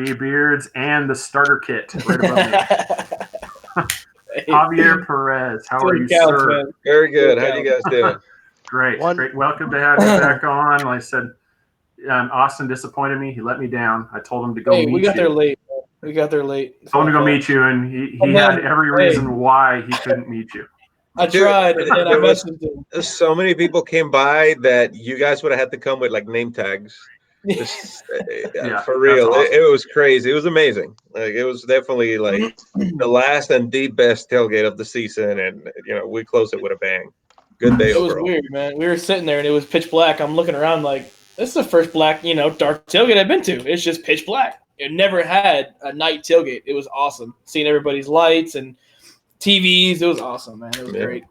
3 beards and the starter kit right above me. Javier Perez, how are you, sir? Man. Very good. How you guys doing? Great. Welcome to have you back on. Like I said, Austin disappointed me. He let me down. I told him to go meet you. We got there late. We got there late. Told him to go meet you, and he had every reason why he couldn't meet you. I tried, and I messaged him. So many people came by that you guys would have had to come with like name tags. For real, awesome. It was crazy. It was amazing. Like it was definitely like the last and the best tailgate of the season, and we closed it with a bang. Good day overall. It was weird, man. We were sitting there, and it was pitch black. I'm looking around like, this is the first black, dark tailgate I've been to. It's just pitch black. It never had a night tailgate. It was awesome. Seeing everybody's lights and TVs, it was awesome, man. It was great.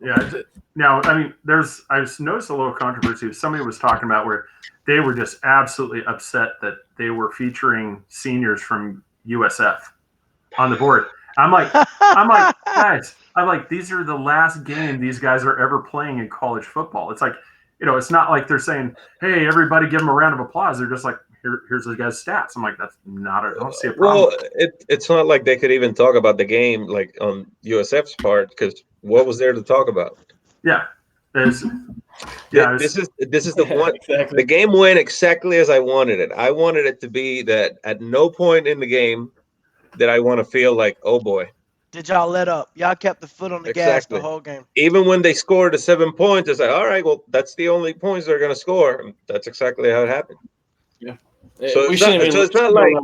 Yeah. Now, I mean, I just noticed a little controversy. Somebody was talking about where they were just absolutely upset that they were featuring seniors from USF on the board. I'm like, guys, these are the last game these guys are ever playing in college football. It's like, it's not like they're saying, hey, everybody give them a round of applause. They're just like, here's the guy's stats. I'm like, that's not I don't see a problem. Well, it's not like they could even talk about the game like on USF's part, because what was there to talk about? Yeah. This is the one. Exactly. The game went exactly as I wanted it. I wanted it to be that at no point in the game did I want to feel like, oh boy. Did y'all let up? Y'all kept the foot on the gas the whole game. Even when they scored the 7 points, it's like, all right, well, that's the only points they're going to score. And that's exactly how it happened. Yeah. So it's not like,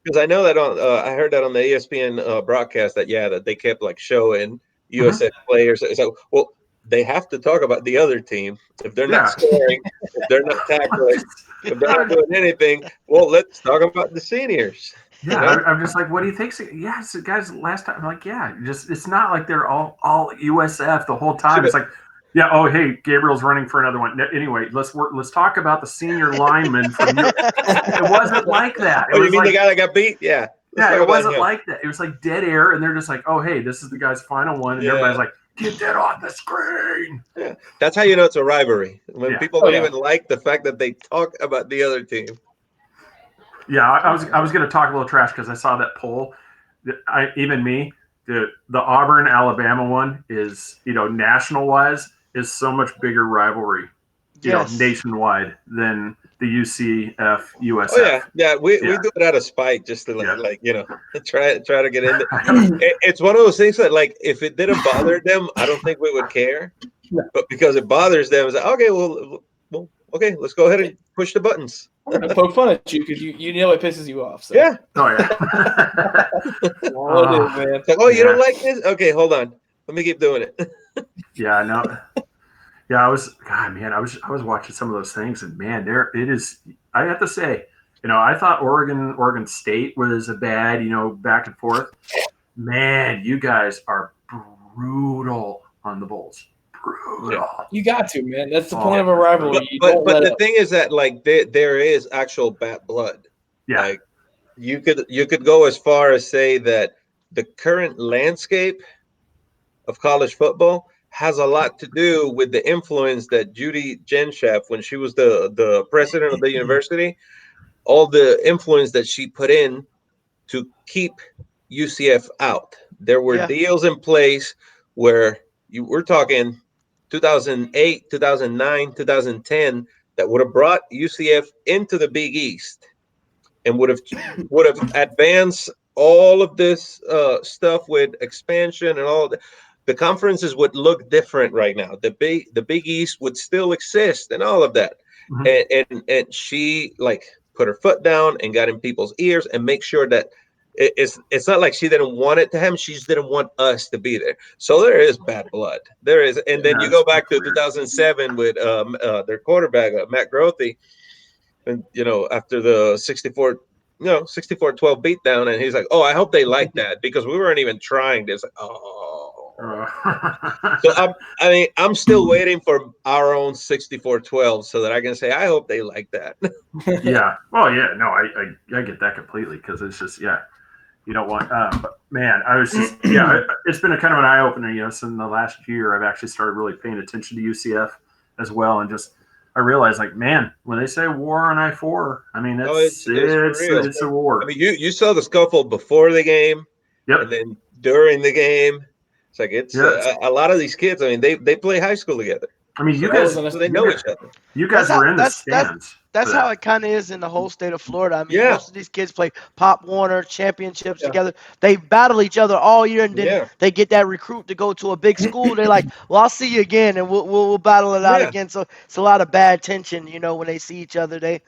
because I know that I heard that on the ESPN broadcast that they kept like showing USF players. It's like, well, they have to talk about the other team. If they're not scoring, if they're not tackling, if they're not doing anything, well, let's talk about the seniors. Yeah, I'm just like, what do you think? Yeah, so guys, last time, I'm like, it's not like they're all USF the whole time. It's like, hey, Gabriel's running for another one. Anyway, let's talk about the senior lineman from It wasn't like that. You mean the guy that got beat? Yeah. Yeah, it wasn't like that. It was like dead air, and they're just like, oh, hey, this is the guy's final one, and everybody's like, get that on the screen. Yeah, that's how you know it's a rivalry. When people don't even like the fact that they talk about the other team. Yeah, I was going to talk a little trash because I saw that poll. The Auburn Alabama one is national wise is so much bigger rivalry, nationwide than the UCF USF. Oh yeah, we do it out of spite just to try to get in. It's one of those things that like if it didn't bother them, I don't think we would care. But because it bothers them, it's like okay, let's go ahead and push the buttons. I poke fun at you because you know it pisses you off. So. Yeah. Oh yeah. Man. It's like, you don't like this? Okay, hold on. Let me keep doing it. Yeah, no. Yeah, I was watching some of those things, and man, it is. I have to say, I thought Oregon State was a bad, back and forth. Man, you guys are brutal on the Bulls. Brutal. You got to, man. That's the point of a rivalry. But the thing is that like there is actual bad blood. Yeah. Like you could go as far as say that the current landscape of college football has a lot to do with the influence that Judy Genshap, when she was the president of the university, all the influence that she put in to keep UCF out. There were deals in place where we're talking 2008, 2009, 2010 that would have brought UCF into the Big East and would have advanced all of this stuff with expansion and all that. The conferences would look different right now. The Big East would still exist and all of that. Mm-hmm. And she like put her foot down and got in people's ears and make sure that it's not like she didn't want it to happen. She just didn't want us to be there. So there is bad blood. There is. And then you go back to 2007 with their quarterback, Matt Grothe, and after the 64-12 beatdown, and he's like, oh, I hope they like that because we weren't even trying this. So I'm still waiting for our own 64-12 so that I can say I hope they like that. Yeah. Well, yeah. No, I get that completely because it's just you don't want. But man, I was just it's been a kind of an eye opener. So in the last year, I've actually started really paying attention to UCF as well, and just I realized, like, man, when they say war on I-4, I mean, it's real. It's a war. I mean, you saw the scuffle before the game, and then during the game. It's like a lot of these kids. I mean, they play high school together. I mean, so they know each other. You guys were in the stands. That's how it kind of is in the whole state of Florida. I mean, most of these kids play Pop Warner championships together. They battle each other all year, and then they get that recruit to go to a big school. They're like, "Well, I'll see you again, and we'll battle it out again." So it's a lot of bad tension, when they see each other.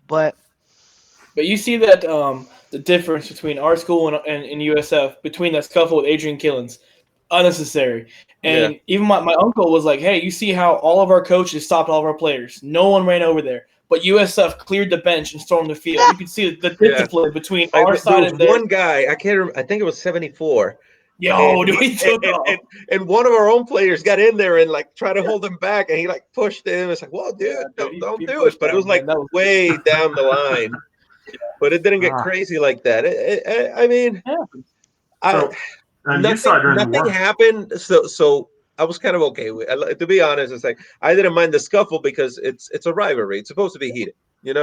But you see that the difference between our school and USF, between that scuffle with Adrian Killens, unnecessary. And even my uncle was like, hey, you see how all of our coaches stopped all of our players. No one ran over there. But USF cleared the bench and stormed the field. You could see the discipline between our side and theirs. One guy, I can't remember, I think it was 74. And one of our own players got in there and like tried to hold him back, and he like pushed him. It's like, well, dude, don't do it. But it was like way down the line. But it didn't get crazy like that. I mean, nothing happened. So I was kind of okay with it. To be honest, it's like I didn't mind the scuffle because it's a rivalry. It's supposed to be heated, As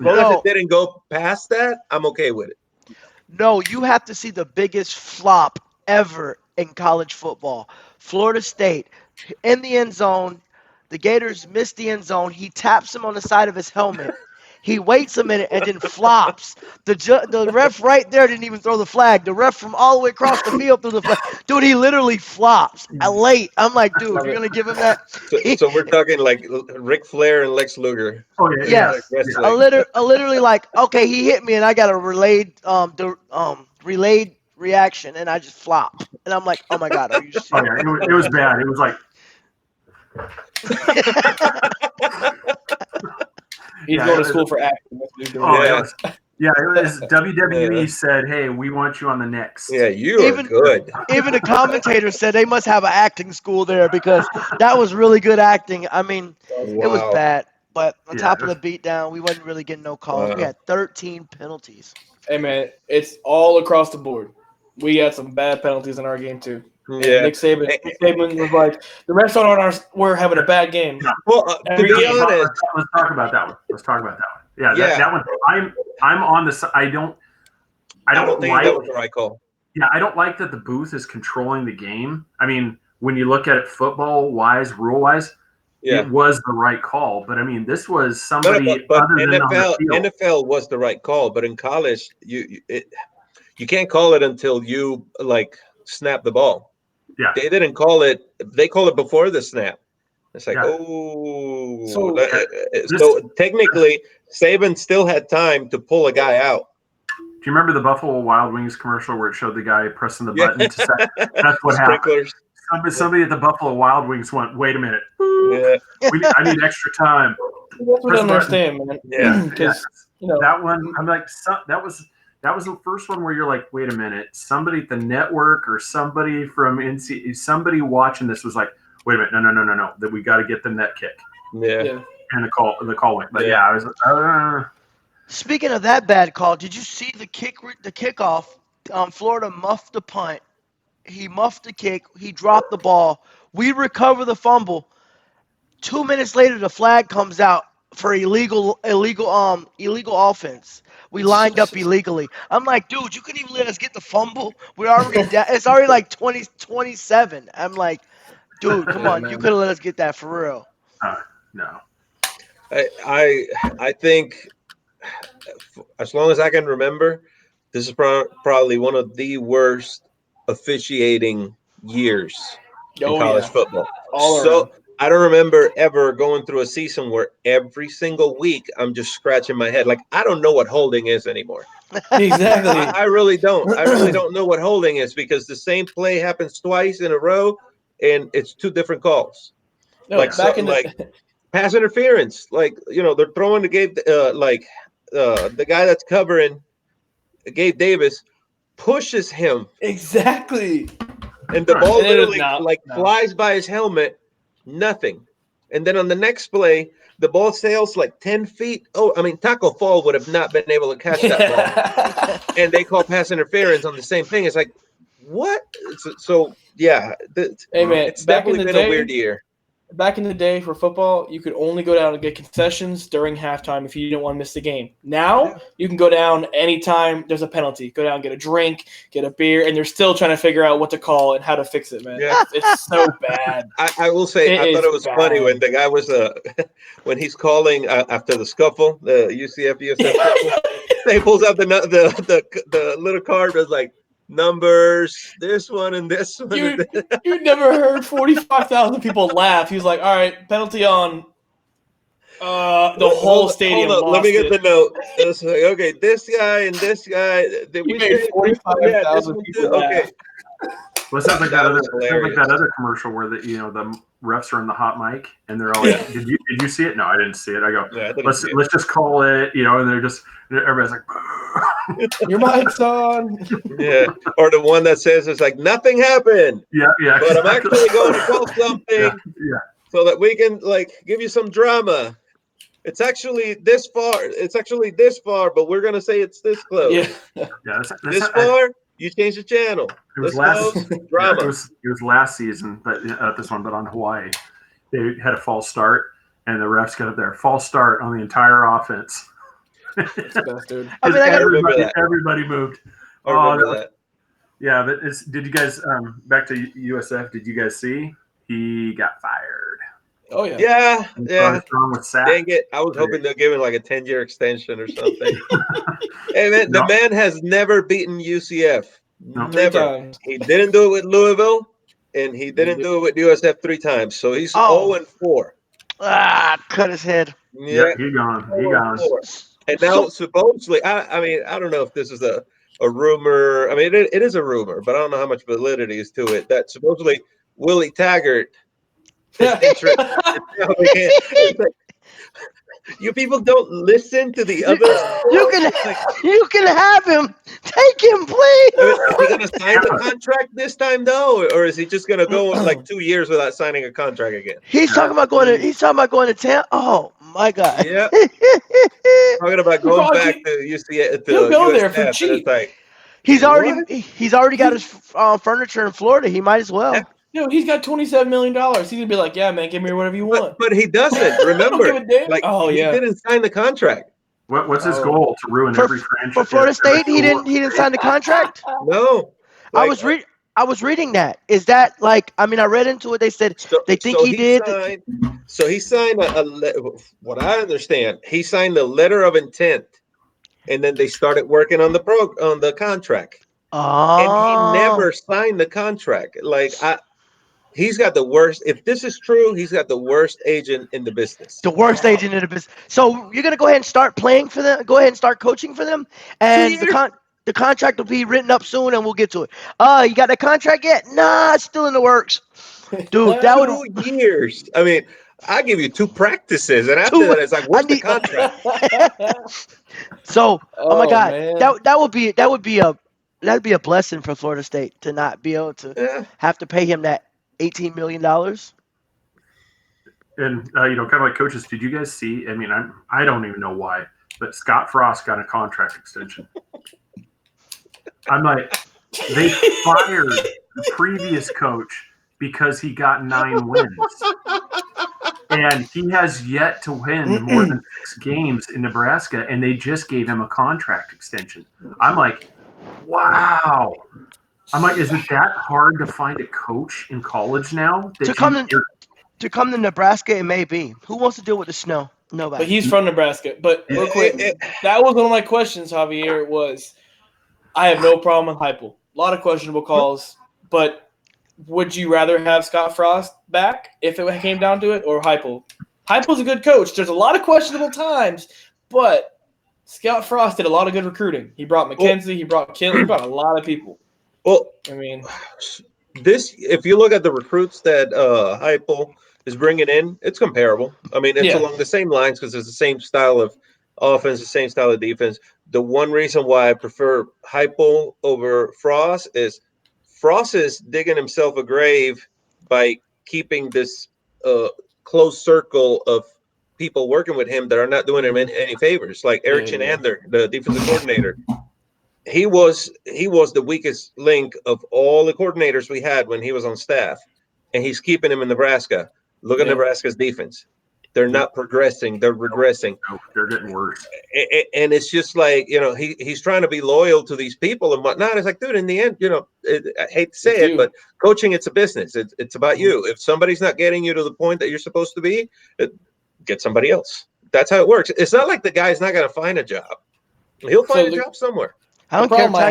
long as it didn't go past that, I'm okay with it. No, you have to see the biggest flop ever in college football. Florida State in the end zone. The Gators missed the end zone. He taps him on the side of his helmet. He waits a minute and then flops. The ref right there didn't even throw the flag. The ref from all the way across the field threw the flag. Dude, he literally flops. Late. I'm like, dude, you're going to give him that? So we're talking like Ric Flair and Lex Luger. Oh, yeah. Literally like, okay, he hit me and I got a relayed reaction and I just flop. And I'm like, oh, my God, are you serious? Oh, yeah, it was bad. It was like. He's going to school for acting. That's what he's doing. It was WWE said, hey, we want you on the next. Yeah, you are good. Even the commentator said they must have an acting school there because that was really good acting. I mean, it was bad. But on top of the beatdown, we wasn't really getting no calls. We had 13 penalties. Hey, man, it's all across the board. We had some bad penalties in our game, too. Yeah. Nick Saban was like, the refs we're having a bad game. Well, to be honest, let's talk about that one. Yeah, that one. I'm on the. I don't think that was the right call. Yeah, I don't like that the booth is controlling the game. I mean, when you look at it football wise, rule wise, it was the right call. But I mean, this was somebody but other than on the field. NFL was the right call, but in college, you can't call it until you like snap the ball. Yeah, they didn't call it. They call it before the snap. It's like, so technically, Saban still had time to pull a guy out. Do you remember the Buffalo Wild Wings commercial where it showed the guy pressing the button to set? That's what happened. Somebody at the Buffalo Wild Wings went, "Wait a minute, I need extra time." That's what I understand, man. Yeah, because that one. I'm like, that was the first one where you're like, wait a minute, somebody at the network or somebody from NC, somebody watching this was like, wait a minute, no, that we got to get them that kick. Yeah. And the call went. But I was. Speaking of that bad call, did you see the kickoff? Florida muffed the punt. He muffed the kick. He dropped the ball. We recover the fumble. 2 minutes later, the flag comes out for illegal offense. We lined up illegally. I'm like, dude, you couldn't even let us get the fumble. We're already down. It's already like 27. I'm like, dude, come on. You could have let us get that for real. No. I think as long as I can remember, this is probably one of the worst officiating years in college football. I don't remember ever going through a season where every single week I'm just scratching my head. Like, I don't know what holding is anymore. Exactly. I really don't. I really don't know what holding is because the same play happens twice in a row and it's two different calls. No, like pass interference. Like, they're throwing the guy that's covering Gabe Davis pushes him. Exactly. And the ball literally flies by his helmet. Nothing. And then on the next play, the ball sails like 10 feet. Taco Fall would have not been able to catch that ball. And they call pass interference on the same thing. It's like, what? It's definitely been a weird year. back in the day for football, you could only go down and get concessions during halftime if you didn't want to miss the game. Now you can go down anytime there's a penalty. Go down, get a drink, get a beer, and they're still trying to figure out what to call and how to fix it, man. Yeah. It's so bad. I will say, I thought it was funny when the guy was when he's calling after the scuffle, the UCF scuffle. He pulls out the little card that's like numbers, this one and this one. You never heard 45,000 people laugh. He was like, "All right, penalty on." The whole stadium. Hold on, let me get the note. It's like, okay, this guy and this guy. Did we made 45,000 people laugh. Okay. Well, it sounds like that other commercial where the refs are in the hot mic and they're all like, "Did you see it?" No, I didn't see it. I go, let's just call it, and they're just everybody's like, "Your mic's on." Yeah, or the one that says it's like nothing happened. Yeah. But I'm actually going to call something. Yeah. So that we can give you some drama. It's actually this far. It's actually this far, but we're gonna say it's this close. Yeah. This far. You changed the channel. It was drama. It was last season, but this one, but on Hawaii, they had a false start, and the refs got up there. False start on the entire offense. That's the best, dude. I mean, everybody moved. I remember that. Yeah, but did you guys back to USF? Did you guys see he got fired? Oh yeah. Yeah. What's wrong with Sack? Dang it! I was hoping they'll give him like a 10-year extension or something. Hey man, the man has never beaten UCF. No. Never. He didn't do it with Louisville, and he didn't do it with USF 3 times. So he's 0-4. Cut his head. Yeah, he gone. And now supposedly, I mean, I don't know if this is a rumor. I mean, it is a rumor, but I don't know how much validity is to it. That supposedly Willie Taggart. You people don't listen to the others. You can have him. Take him, please. Is he gonna sign the contract this time though, or is he just gonna go like 2 years without signing a contract again? He's talking about going to town. Oh my God. Yeah. Talking about going back to UCF. He'll go there for cheap. Like, he's already got his furniture in Florida. He might as well. Yeah. He's got $27 million. He's gonna be like, "Yeah, man, give me whatever you want." But he doesn't. Remember, Don't give a damn. He didn't sign the contract. What's his goal? To ruin every franchise? For Florida State, he didn't sign the contract. No. I was reading that. Is that like? I mean, I read into it. They said they think he did. So he signed what I understand. He signed the letter of intent, and then they started working on the contract. Oh. And he never signed the contract. He's got the worst. If this is true, he's got the worst agent in the business. The worst agent in the business. So you're gonna go ahead and start playing for them. Go ahead and start coaching for them, and the contract will be written up soon, and we'll get to it. You got that contract yet? Nah, it's still in the works, dude. That would 2 years. I mean, I give you 2 practices, and after that, it's like, what's the contract? So, oh my God, man. that'd be a blessing for Florida State to not be able to have to pay him that $18 million. And kind of like coaches, did you guys see? I mean, I don't even know why, but Scott Frost got a contract extension. I'm like, they fired the previous coach because he got 9 wins, and he has yet to win more than 6 games in Nebraska, and they just gave him a contract extension. I'm like, wow. I'm like, is it that hard to find a coach in college now? To come to Nebraska, it may be. Who wants to deal with the snow? Nobody. But he's from Nebraska. But real quick, that was one of my questions, Javier, was I have no problem with Heupel. A lot of questionable calls, but would you rather have Scott Frost back if it came down to it, or Heupel? Heupel's a good coach. There's a lot of questionable times, but Scott Frost did a lot of good recruiting. He brought McKenzie, he brought Kill, he brought a lot of people. Well, I mean, if you look at the recruits that Heupel is bringing in, it's comparable. I mean, it's along the same lines because it's the same style of offense, the same style of defense. The one reason why I prefer Heupel over Frost is digging himself a grave by keeping this close circle of people working with him that are not doing him any favors, like Eric Chinander, the defensive coordinator. He was the weakest link of all the coordinators we had when he was on staff, and he's keeping him in Nebraska. Look at Nebraska's defense. They're not progressing. They're regressing. No, they're getting worse. And it's just like, he's trying to be loyal to these people and whatnot. It's like, dude, in the end, I hate to say it, but coaching, it's a business. It's about you. If somebody's not getting you to the point that you're supposed to be, get somebody else. That's how it works. It's not like the guy's not going to find a job. He'll find a job somewhere. The problem I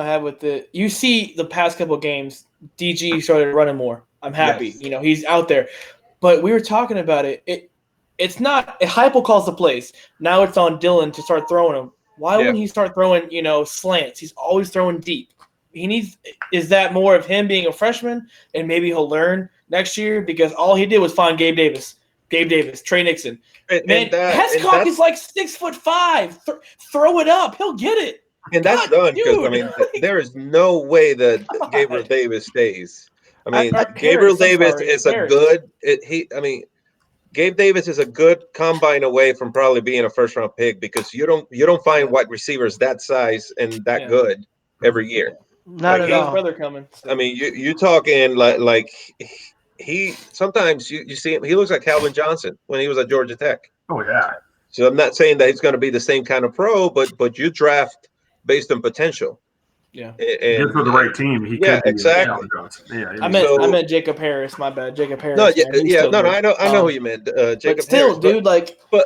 have with it, you see the past couple of games, DG started running more. I'm happy. Yes. He's out there. But we were talking about it. It's not – Heupel calls the plays. Now it's on Dylan to start throwing them. Why wouldn't he start throwing, slants? He's always throwing deep. Is that more of him being a freshman and maybe he'll learn next year? Because all he did was find Gabe Davis, Trey Nixon. Hescock is like 6'5". Throw it up. He'll get it. And that's done because, there is no way that Gabriel Davis stays. Gabriel Davis is Gabe Davis is a good combine away from probably being a first-round pick because you don't find wide receivers that size and that good every year. Not at all. Brother coming. So. You talking like he sometimes you see him. He looks like Calvin Johnson when he was at Georgia Tech. Oh yeah. So I'm not saying that he's going to be the same kind of pro, but you draft based on potential. Yeah, and for the right team, he could be exactly. I meant Jacob Harris. My bad, Jacob Harris. I know who you meant. Jacob but still, Harris, dude, but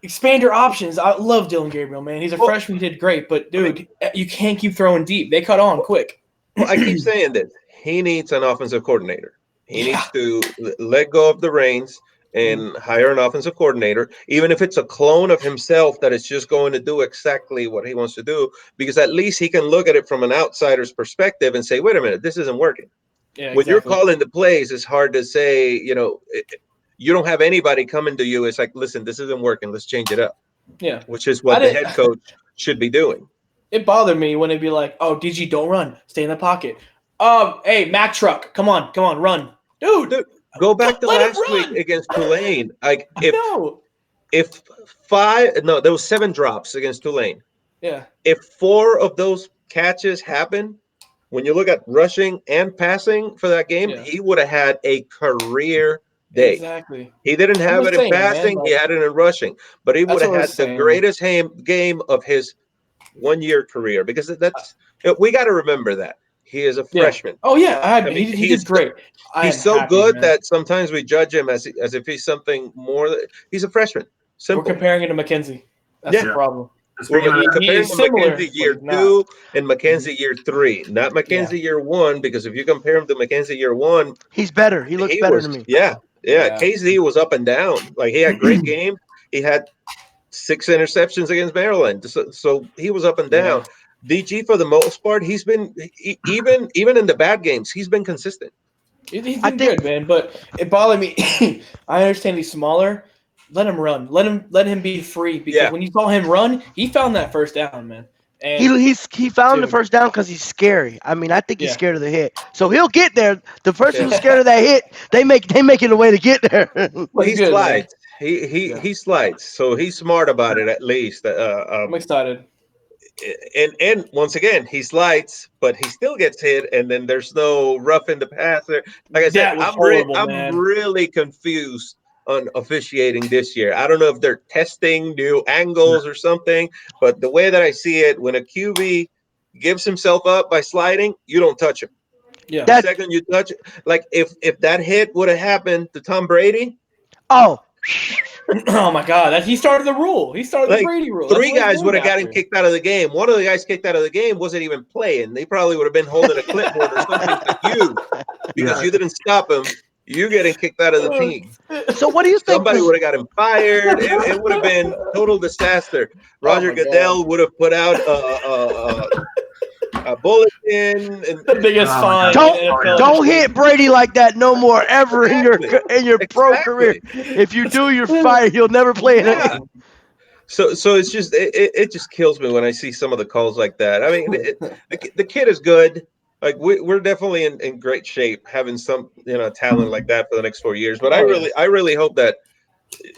expand your options. I love Dylan Gabriel, man. He's a freshman. He did great, but dude, you can't keep throwing deep. They cut on quick. Well, I keep saying this. He needs an offensive coordinator. He needs to let go of the reins and hire an offensive coordinator, even if it's a clone of himself that is just going to do exactly what he wants to do, because at least he can look at it from an outsider's perspective and say, wait a minute, this isn't working. Yeah, when you're calling the plays, it's hard to say, you don't have anybody coming to you. It's like, listen, this isn't working. Let's change it up. Yeah. Which is what the head coach should be doing. It bothered me when it'd be like, oh, DG, don't run. Stay in the pocket. Hey, Mack truck. Come on, run. Dude. Go back to last week against Tulane. Like there was 7 drops against Tulane. Yeah. If 4 of those catches happen, when you look at rushing and passing for that game, he would have had a career day. Exactly. He didn't have it in passing, he had it in rushing, but he would have had the greatest game of his 1-year career, because we got to remember that. He is a freshman. Oh yeah, he did great. He's so good that sometimes we judge him as if he's something more. He's a freshman. Simple. We're comparing him to McKenzie. That's the problem. We're comparing McKenzie year 2 and McKenzie year 3, not McKenzie year 1. Because if you compare him to McKenzie year 1, he's better. He looks better to me. Yeah. KZ was up and down. Like he had great game. He had 6 interceptions against Maryland. So he was up and down. DG, for the most part, he's been even in the bad games, he's been consistent. He's been good, man. But it bothered me. I understand he's smaller. Let him run. Let him be free. Because when you saw him run, he found that first down, man. And he found the first down because he's scary. I think he's scared of the hit. So he'll get there. The person who's scared of that hit, they make it a way to get there. Well, he slides. He slides. So he's smart about it, at least. I'm excited. And once again, he slides, but he still gets hit, and then there's no roughing the passer. Like I said, I'm really confused on officiating this year. I don't know if they're testing new angles or something, but the way that I see it, when a QB gives himself up by sliding, you don't touch him. Yeah. The second you touch it, like if that hit would have happened to Tom Brady, oh my God! He started the rule. He started the Brady rule. 3 guys would have gotten kicked out of the game. One of the guys kicked out of the game wasn't even playing. They probably would have been holding a clipboard or something like you, because you didn't stop him. You getting kicked out of the team. So what do you think? Somebody would have got him fired. It would have been total disaster. Roger Goodell would have put out a bulletin. And the biggest fine. Don't hit Brady like that no more ever in your pro career. If you do, you're fired. He'll never play it again. So it's just it just kills me when I see some of the calls like that. I mean, the kid is good. Like we're definitely in great shape having some talent like that for the next 4 years. But I really hope that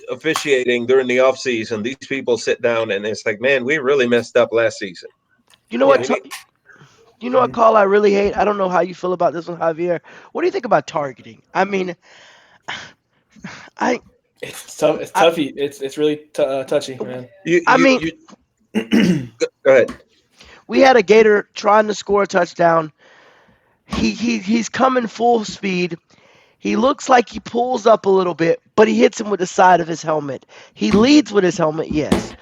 officiating during the offseason, these people sit down and it's like, man, we really messed up last season. You know what? You know what call I really hate? I don't know how you feel about this one, Javier. What do you think about targeting? I mean, I It's tough. It's toughy. It's really touchy, man. I mean, Go ahead. we had a Gator trying to score a touchdown. He's coming full speed. He looks like he pulls up a little bit, but he hits him with the side of his helmet. He leads with his helmet, yes,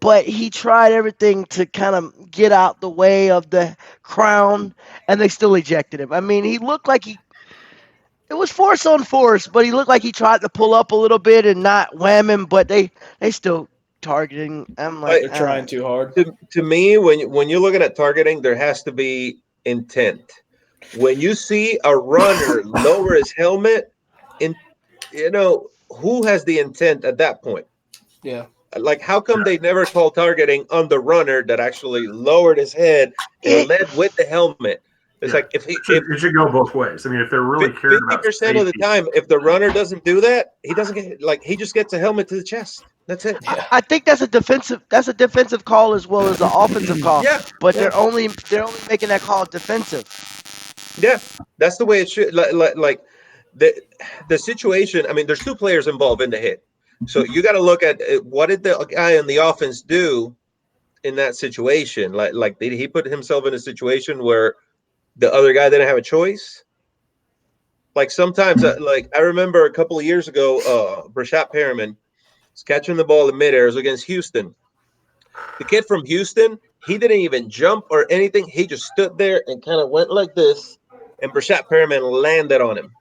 but he tried everything to kind of get out the way of the crown, and they still ejected him. I mean, he looked like it was force on force, but he looked like he tried to pull up a little bit and not wham him, but they still targeting. I'm like, They're trying too hard. To me, when you're looking at targeting, there has to be intent. When you see a runner lower his helmet, who has the intent at that point? Yeah. Like, how come they never call targeting on the runner that actually lowered his head and led with the helmet? It's like if it should go both ways. I mean, if they're really caring about 50% of the time, if the runner doesn't do that, he doesn't get he just gets a helmet to the chest. That's it. I think that's a defensive call as well as an offensive call. Yeah, but they're only making that call defensive. Yeah, that's the way it should. Like the situation. I mean, there's two players involved in the hit, so you got to look at what did the guy on the offense do in that situation. Like did he put himself in a situation where the other guy didn't have a choice? Like sometimes, I remember a couple of years ago, Brashad Perriman was catching the ball in midair. It was against Houston. The kid from Houston, he didn't even jump or anything. He just stood there and kind of went like this, and Brashad Perriman landed on him.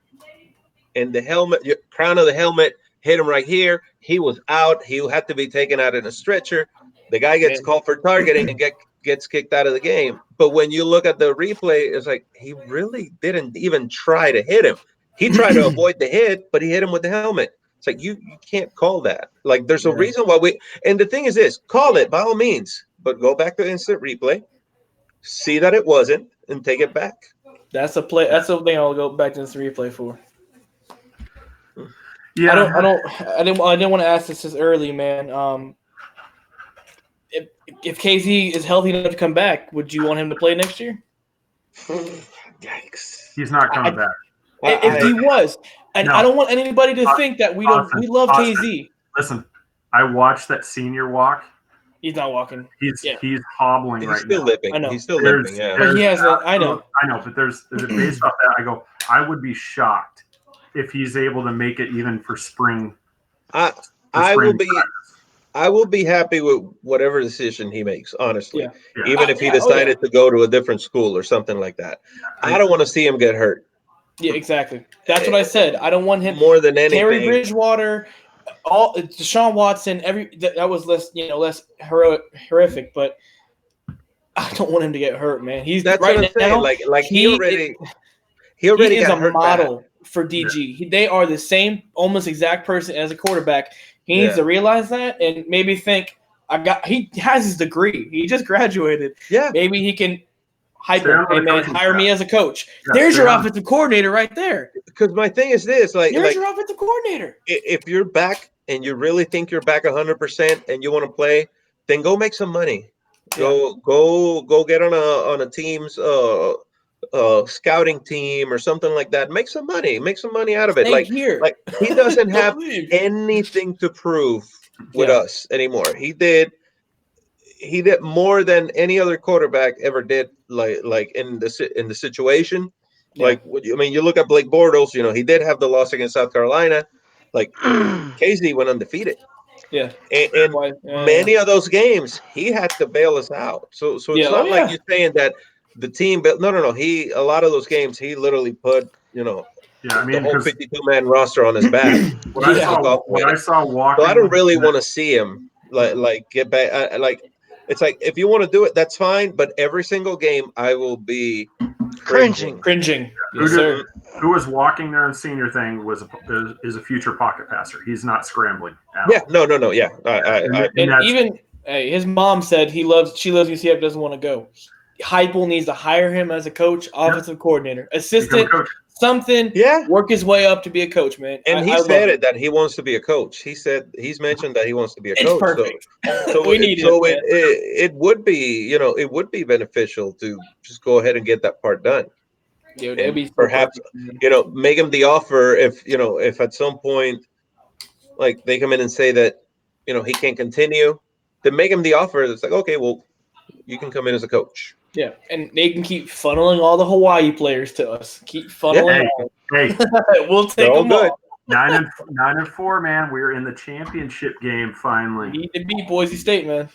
And the helmet, crown of the helmet, hit him right here. He was out. He had to be taken out in a stretcher. The guy gets called for targeting and gets kicked out of the game. But when you look at the replay, it's like he really didn't even try to hit him. He tried to avoid the hit, but he hit him with the helmet. It's like you can't call that. Like there's a reason why and the thing is this, call it by all means, but go back to instant replay, see that it wasn't, and take it back. That's a play. That's the thing I'll go back to instant replay for. Yeah, I didn't want to ask this early, man. If KZ is healthy enough to come back, would you want him to play next year? Yikes! He's not coming back. If he was, and No. I don't want anybody to think that we love KZ. Listen, I watched that senior walk. He's not walking. He's hobbling right still now. limping. I know. He's still limping. Yeah. But he hasn't. I know. But there's based off that. I go. I would be shocked if he's able to make it even for spring. I will be happy with whatever decision he makes, honestly. Yeah. Even if he decided to go to a different school or something like that. I don't want to see him get hurt. Yeah, exactly. That's what I said. I don't want him more than anything. Terry Bridgewater, all Deshaun Watson. That was less horrific, but I don't want him to get hurt, man. That's right what I'm saying. now. Like he already is got a hurt model bad. for DG. They are the same, almost exact person as a quarterback. He needs to realize that and maybe think, he has his degree. He just graduated. Yeah. Maybe he can hype him. Hey, man, hire me as a coach. Yeah, there's your offensive coordinator right there. Because my thing is this, there's your offensive coordinator. If you're back and you really think you're back 100% and you want to play, then go make some money. Go get on a team's scouting team or something like that. Make some money out of it. Like he doesn't have anything to prove with us anymore. He did more than any other quarterback ever did. Like in the situation. Yeah. Like I mean, you look at Blake Bortles. He did have the loss against South Carolina. Like KZ went undefeated. Yeah, and many of those games he had to bail us out. So it's not like you're saying that the team. But no. A lot of those games he literally put the whole 52-man roster on his back. What I saw walking. So I don't really want to see him like get back. It's like if you want to do it, that's fine. But every single game, I will be cringing. Yes, who was walking there in senior thing is a future pocket passer. He's not scrambling. No. Yeah. His mom said she loves UCF, doesn't want to go. Heupel needs to hire him as a coach, offensive coordinator, assistant, something. Yeah. Work his way up to be a coach, man. And he I said love it that he wants to be a coach. He's mentioned that he wants to be a It's coach. perfect. So We need it would be, it would be beneficial to just go ahead and get that part done. Dude, it'd And be so perhaps, perfect, man. make him the offer if at some point, like, they come in and say that, he can't continue, then make him the offer. It's like, okay, well, you can come in as a coach. Yeah, and they can keep funneling all the Hawaii players to us. Keep funneling. Hey, We'll take They're all them good. all. 9-4, man. We're in the championship game We finally. need to beat Boise State, man.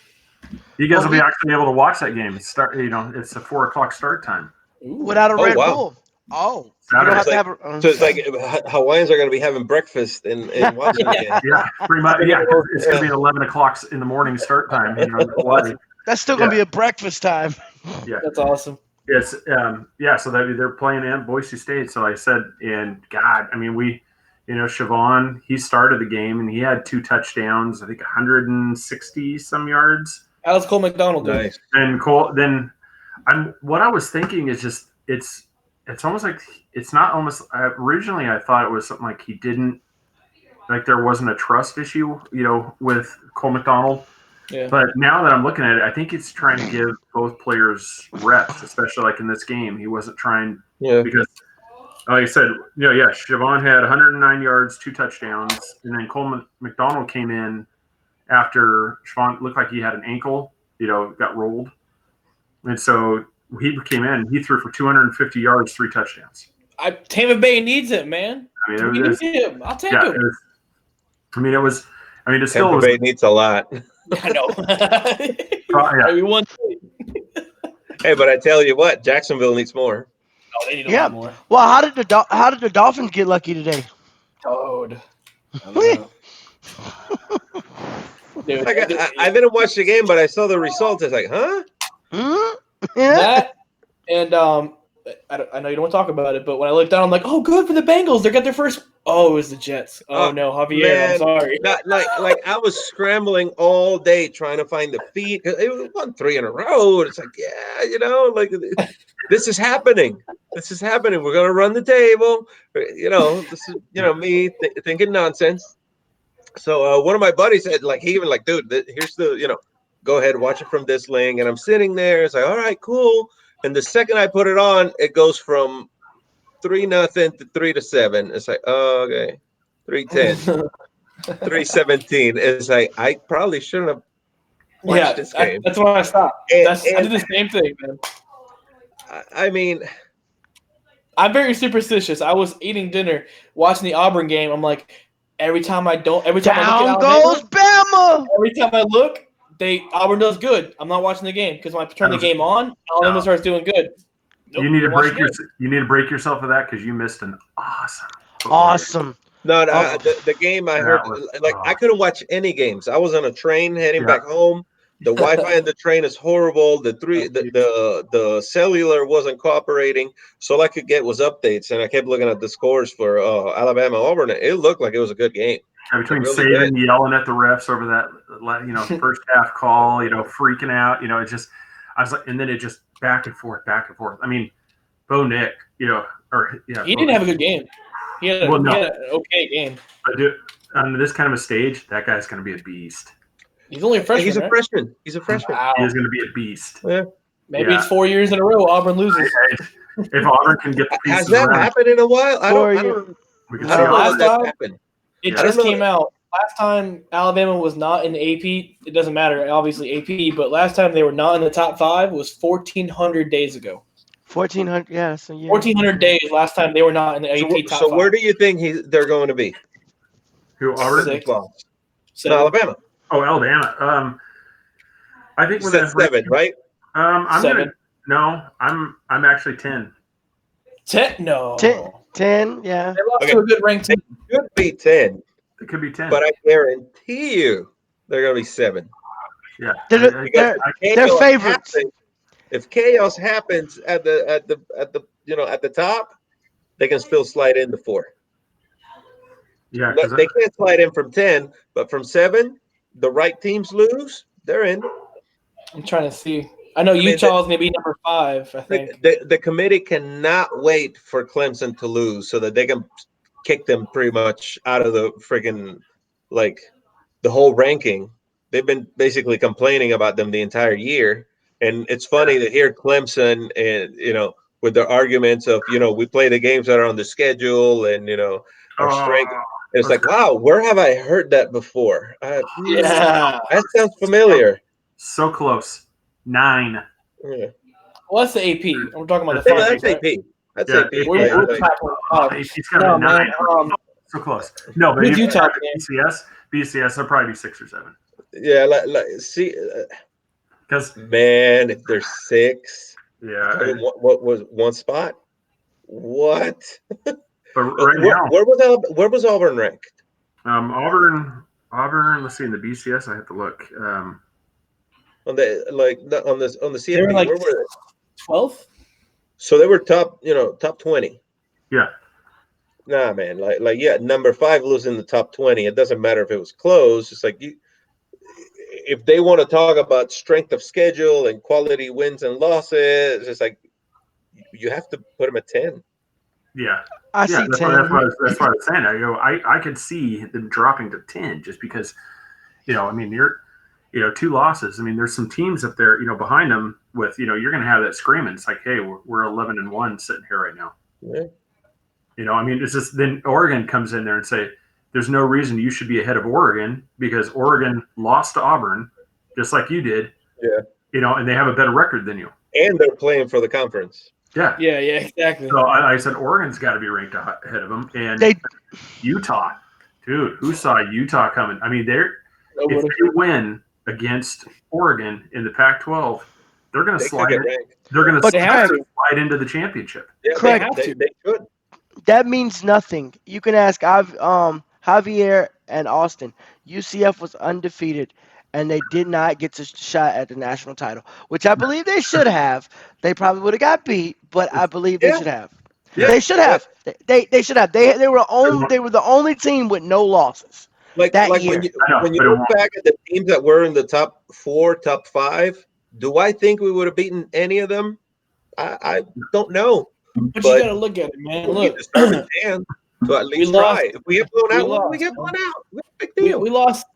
You guys will be actually able to watch that game. It's a 4:00 start time. Ooh. Without a Oh, Red wow. Bull. Oh, Saturday. you don't have It's to have a. So it's like Hawaiians are going to be having breakfast and watching the game. Yeah, pretty much. Yeah, 'cause it's going to be an 11:00 in the morning start time. In Hawaii. That's still gonna be a breakfast time. Yeah, That's awesome. it's So they're playing in Boise State. So I said, and God, I mean, Siobhan, he started the game and he had 2 touchdowns. I think 160 some yards. How's Cole McDonald doing? Nice. And what I was thinking is just it's almost like it's not almost. Originally, I thought it was something like he didn't, like there wasn't a trust issue, with Cole McDonald. Yeah. But now that I'm looking at it, I think it's trying to give both players reps, especially like in this game. He wasn't trying because, like I said, Siobhan had 109 yards, 2 touchdowns, and then Cole McDonald came in after Siobhan looked like he had an ankle, got rolled. And so he came in, he threw for 250 yards, 3 touchdowns. Tampa Bay needs him, man. I mean, We need him. I'll take him. It still Tampa was. Bay needs a lot. I know. Yeah. We won. Hey, but I tell you what, Jacksonville needs more. Oh, they need a lot more. Well, how did the Dolphins get lucky today? Dude. I don't know. Dude, Like, I didn't watch the game, but I saw the results. It's like, huh? Yeah. that and I know you don't want to talk about it, but when I looked down, I'm like, oh, good for the Bengals. They got their first. Oh, it was the Jets. Oh no, Javier. Man, I'm sorry. Like I was scrambling all day trying to find the feed. It won 3 in a row. It's like, this is happening. This is happening. We're gonna run the table. This is me thinking nonsense. So one of my buddies said, like, he even like, dude, here's the go ahead, watch it from this link. And I'm sitting there. It's like, all right, cool. And the second I put it on, it goes from 3-0 to 3-7. It's like, oh, okay, 3-10, 3-17. It's like, I probably shouldn't have watched this game. That's why I stopped. I did the same thing, man. I mean, I'm very superstitious. I was eating dinner, watching the Auburn game. I'm like, every time I look at Down Alabama, goes Bama. every time I look, Auburn does good. I'm not watching the game because when I turn the game on, Alabama starts doing good. Nope, you need to break yourself of that because you missed an awesome. No, the game I heard, I couldn't watch any games. I was on a train heading back home. The Wi-Fi in the train is horrible. The cellular wasn't cooperating. So all I could get was updates, and I kept looking at the scores for Alababa Auburn. It looked like it was a good game. Between Saban yelling at the refs over that, first half call, freaking out, it just, I was like, and then it just back and forth. I mean, Bo Nick, he didn't have a good game. He had an okay game. But on this kind of a stage, that guy's going to be a beast. He's only a freshman. He's a right? freshman. He's a freshman. Wow. He is going to be a beast. Yeah. Maybe it's 4 years in a row Auburn loses. If Auburn can get the pieces Has that happened in a while? I don't we can know last that time, happened. It just came out. Last time Alabama was not in the AP, it doesn't matter, obviously AP, but last time they were not in the top 5 was 1,400 days ago. 1,400, yeah. So 1,400 days last time they were not in the AP top 5. So where do you think they're going to be? Who, Auburn? 6. No, Alabama. Oh, Alabama. I think you said 7, right? I'm 7. I'm actually 10. 10? No. 10, yeah. They lost to a good ranked team. It could be 10. It could be 10. But I guarantee you they're going to be 7. Yeah. They're favorites. If chaos happens at the top, they can still slide into 4. Yeah, they can't slide in from 10, but from 7, the right teams lose, they're in. I'm trying to see. I know Utah's going to be number 5, I think. The committee cannot wait for Clemson to lose so that they can kick them pretty much out of the friggin' like the whole ranking. They've been basically complaining about them the entire year. And it's funny to hear Clemson and, with their arguments of, we play the games that are on the schedule and, our strength. And it's like, wow, where have I heard that before? Yeah. That sounds familiar. So close. 9. Yeah. Well, that's the AP. We're talking about the Yeah, final. that's AP. That's Yeah, AP. We're top 25. He's got 9. So close. No, but Who's you Utah? BCS, will probably be 6 or 7. Yeah, see, Because man, if there's 6, yeah, what was one spot? What? but right now, where was Auburn ranked? Auburn. Let's see, in the BCS, I have to look. On the CFP, They were like where were 12th. So they were top 20. Yeah. Nah, man, number 5 losing the top 20. It doesn't matter if it was close. It's like if they want to talk about strength of schedule and quality wins and losses, it's like you have to put them at 10. Yeah. I see 10. That's what I was saying. I could see them dropping to 10 just because, I mean, you're 2 losses. I mean, there's some teams up there, behind them with, you're going to have that screaming. It's like, hey, we're 11-1 sitting here right now. Yeah. I mean, it's just then Oregon comes in there and say, there's no reason you should be ahead of Oregon because Oregon lost to Auburn just like you did. Yeah. And they have a better record than you. And they're playing for the conference. Yeah. Yeah, exactly. So I said Oregon's got to be ranked ahead of them. And Utah, dude, who saw Utah coming? I mean, if they win against Oregon in the Pac-12, they're going to slide. They're going to slide into the championship. Yeah, Correct. They should. That means nothing. You can ask Javier and Austin. UCF was undefeated, and they did not get a shot at the national title, which I believe they should have. They probably would have got beat, but I believe they should have. Yeah. They should have. They should have. They were the only team with no losses that year. When you look back at the teams that were in the top 4, top 5, do I think we would have beaten any of them? I don't know. But you got to look at it, man. Look. So at least try. If we get blown out, we get blown out. Big deal. We lost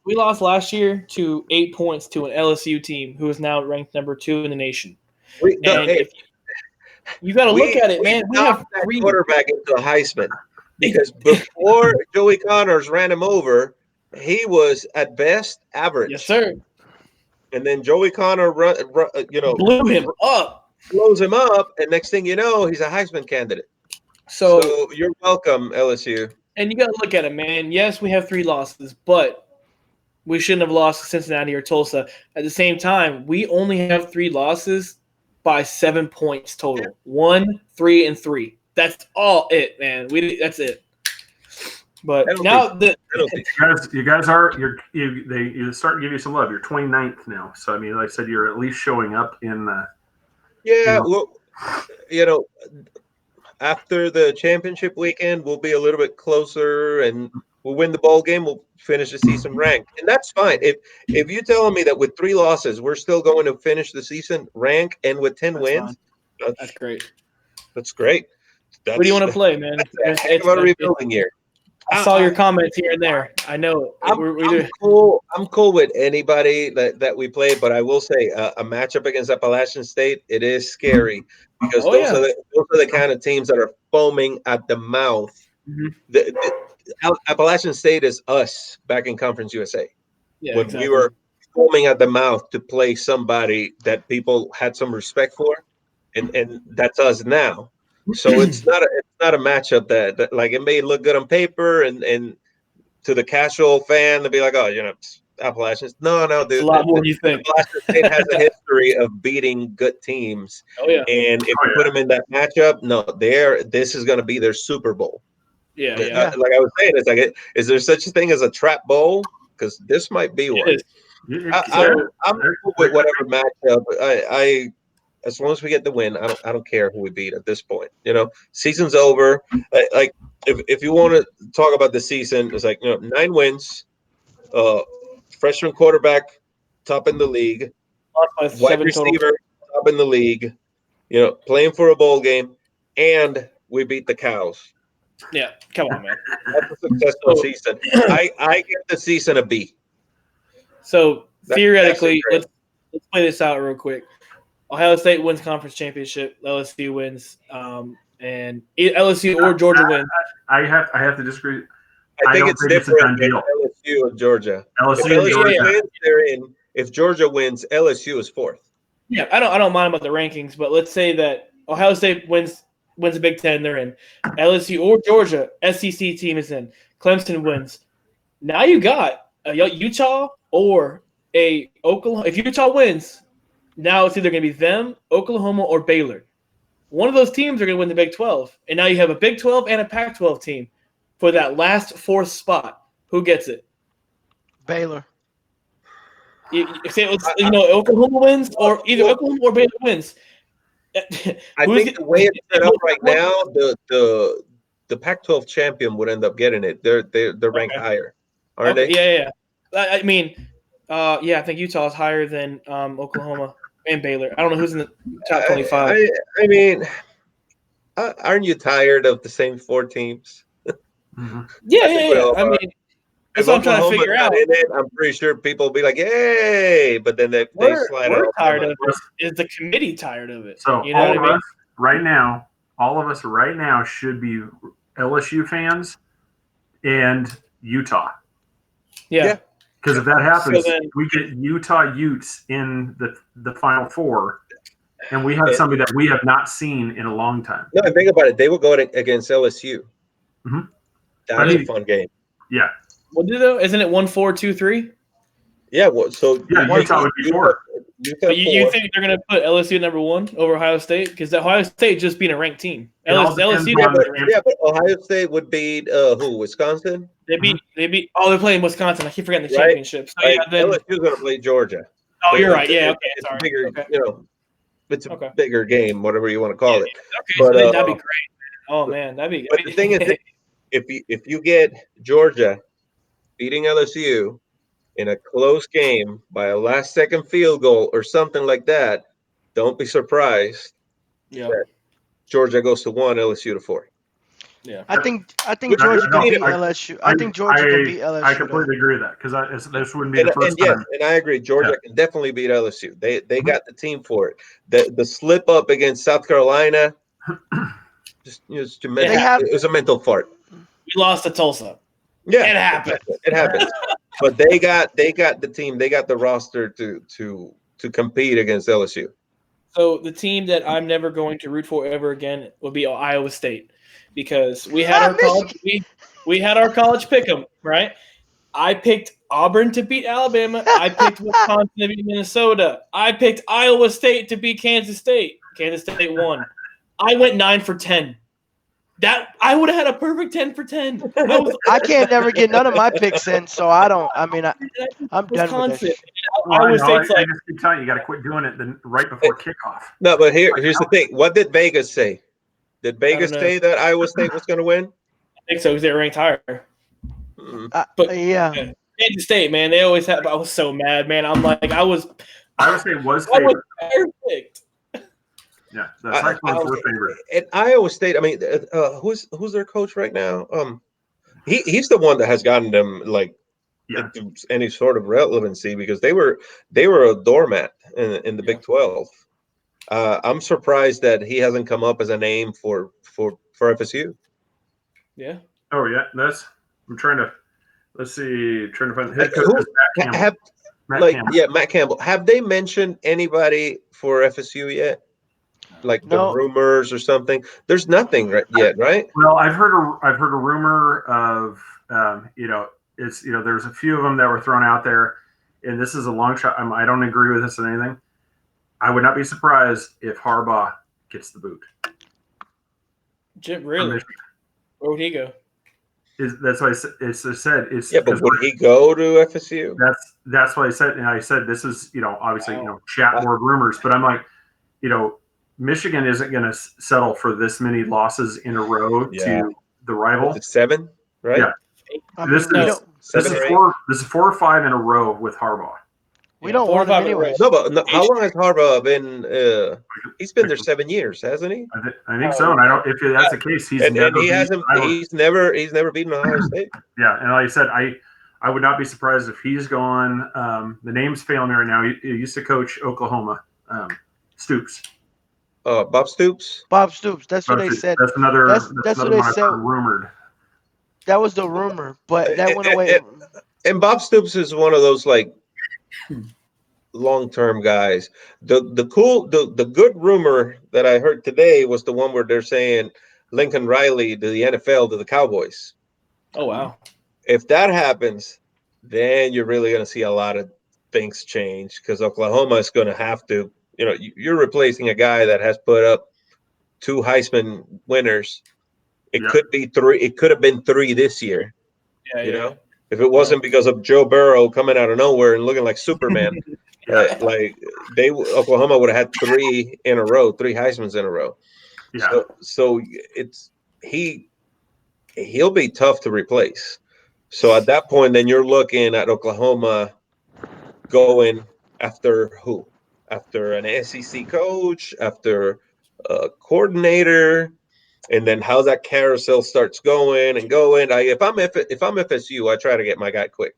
last year to 8 points to an LSU team who is now ranked number 2 in the nation. You got to look at it, man. We have that quarterback into a Heisman because before Joey Connors ran him over, he was at best average. Yes, sir. And then Joey Connor blew him up. Blows him up, and next thing you know, he's a Heisman candidate. So you're welcome, LSU. And you got to look at it, man. Yes, we have 3 losses, but we shouldn't have lost to Cincinnati or Tulsa. At the same time, we only have 3 losses by 7 points total. 1, 3, and 3. That's all it, man. That's it. But now you guys are you start to give you some love. You're 29th now, so I mean, like I said, you're at least showing up in the. Yeah, well, after the championship weekend, we'll be a little bit closer, and we'll win the bowl game. We'll finish the season ranked, and that's fine. If you're telling me that with 3 losses, we're still going to finish the season ranked, and with 10 wins, that's great. That's great. What do you want to play, man? It's a rebuilding year. I saw your comments here and there. I know. I'm cool. I'm cool with anybody that we play, but I will say a matchup against Appalachian State, it is scary because those are the kind of teams that are foaming at the mouth. Mm-hmm. Appalachian State is us back in Conference USA. Yeah, when we were foaming at the mouth to play somebody that people had some respect for, and that's us now. So it's not a matchup that like it may look good on paper and to the casual fan they'll be like, oh, Appalachians. No, dude. It's a lot more than you think. Appalachian State has a history of beating good teams. Oh yeah. And if you put them in that matchup, this is going to be their Super Bowl. Yeah. Like I was saying, it's like, is there such a thing as a trap bowl? Because this might be one. I'm cool with whatever matchup. I as long as we get the win, I don't care who we beat at this point. Season's over. Like if you want to talk about the season, it's like 9 wins, freshman quarterback, top in the league, wide receiver, top in the league, playing for a bowl game, and we beat the Cows. Yeah, come on, man. That's a successful season. I give the season a B. So theoretically, That's let's play this out real quick. Ohio State wins conference championship. LSU wins, and LSU or Georgia wins. I have to disagree. I think don't it's think it's a different done than deal. LSU and Georgia. LSU If and LSU Georgia. wins, they're in. If Georgia wins, LSU is fourth. Yeah, I don't mind about the rankings, but let's say that Ohio State wins the Big Ten, they're in. LSU or Georgia, SEC team is in. Clemson wins. Now you got a Utah or a Oklahoma. If Utah wins, now it's either going to be them, Oklahoma, or Baylor. One of those teams are going to win the Big 12, and now you have a Big 12 and a Pac-12 team for that last fourth spot. Who gets it? Baylor. Oklahoma wins, or either Oklahoma or Baylor wins. I think the way it's set up right now, the Pac-12 champion would end up getting it. They're ranked higher, aren't they? Yeah. I mean, I think Utah is higher than Oklahoma and Baylor. I don't know who's in the top 25. I mean, aren't you tired of the same four teams? Mm-hmm. Yeah. I mean, that's what I'm trying to figure out. I'm pretty sure people will be like, "Hey!" But then they slide we're out. tired of it. Is the committee tired of it? So you know all what of I mean? us right now, should be LSU fans and Utah. Yeah. Because if that happens, So then, we get Utah Utes in the Final Four, and we have somebody that we have not seen in a long time. No, think about it. They will go against LSU. Mm-hmm. That's a fun game. Yeah. Well, isn't it 1-4-2-3? Yeah. Well, so Utah would be four. But you think they're going to put LSU at number 1 over Ohio State? Because Ohio State just being a ranked team. LSU but Ohio State would beat who? Wisconsin. They beat. Oh, they're playing Wisconsin. I keep forgetting the championship. So LSU's going to play Georgia. Oh, you're right. Yeah. Okay. It's Sorry. bigger. It's a bigger game, whatever you want to call it. Okay. But, so that'd be great. Oh man, that'd be. But the thing is, if you get Georgia beating LSU in a close game by a last-second field goal or something like that, don't be surprised. Yeah. That Georgia goes to 1, LSU to 4. Yeah. I think Georgia can beat LSU. I think Georgia can beat LSU. I completely agree with that because this wouldn't be the first time. And I agree. Georgia can definitely beat LSU. They got the team for it. The slip up against South Carolina, it was a mental fart. We lost to Tulsa. Yeah, it happened. It happens. But they got the team. They got the roster to compete against LSU. So the team that I'm never going to root for ever again will be Iowa State, because we had our college we had our college pick'em, right? I picked Auburn to beat Alabama. I picked Wisconsin to beat Minnesota. I picked Iowa State to beat Kansas State. Kansas State won. I went 9 for 10. That I would have had a perfect 10 for 10. I can't never get none of my picks in, so I'm done with this. Iowa State's I just keep telling you, got to quit doing it right before kickoff. No, but here's the thing. What did Vegas say? Did Vegas say that Iowa State was going to win? I think so, because they were ranked higher. But yeah, Kansas State, man, they always have. I was so mad, man. I'm like, Iowa State was favored. Perfect. Yeah, that's like my favorite. At Iowa State, I mean, who's their coach right now? He's the one that has gotten them into any sort of relevancy, because they were a doormat in the Big 12. I'm surprised that he hasn't come up as a name for FSU. Yeah. Oh yeah, I'm trying to. Let's see. Trying to find head Who, coach. Matt Campbell. Matt Campbell. Have they mentioned anybody for FSU yet? Like the rumors or something? There's nothing yet, right? Well, I've heard a rumor of there's a few of them that were thrown out there, and this is a long shot. I don't agree with this or anything. I would not be surprised if Harbaugh gets the boot. Really? Where would he go? That's why it's said. But would he go to FSU? That's why I said, and I said this is obviously chat board rumors, but I'm like, Michigan isn't going to settle for this many losses in a row to the rival. It's 7, right? Yeah. This is 4 or 5 in a row with Harbaugh. We Yeah, don't 4 want to him 5 in a row. anyways. No, but how long has Harbaugh been? He's been there 7 years, hasn't he? I think so. And I don't. If that's the case, he's And never. he beat hasn't. Iowa. He's never beaten Ohio State. Yeah, and like I said, I would not be surprised if he's gone. The name's failing me right now. He used to coach Oklahoma. Stoops. Bob Stoops. Bob Stoops. That's what they said. That's another. That's what another they one I've said. heard rumored. That was the rumor, but that went away. And Bob Stoops is one of those like long-term guys. The good rumor that I heard today was the one where they're saying Lincoln Riley to the NFL to the Cowboys. Oh wow! If that happens, then you're really going to see a lot of things change because Oklahoma is going to have to. You're replacing a guy that has put up 2 Heisman winners. It could be 3. It could have been 3 this year. Yeah. If it wasn't because of Joe Burrow coming out of nowhere and looking like Superman, Oklahoma would have had 3 in a row, 3 Heismans in a row. Yeah. So he'll be tough to replace. So at that point, then you're looking at Oklahoma going after who? After an SEC coach, after a coordinator, and then how that carousel starts going and going. If I'm FSU, I try to get my guy quick.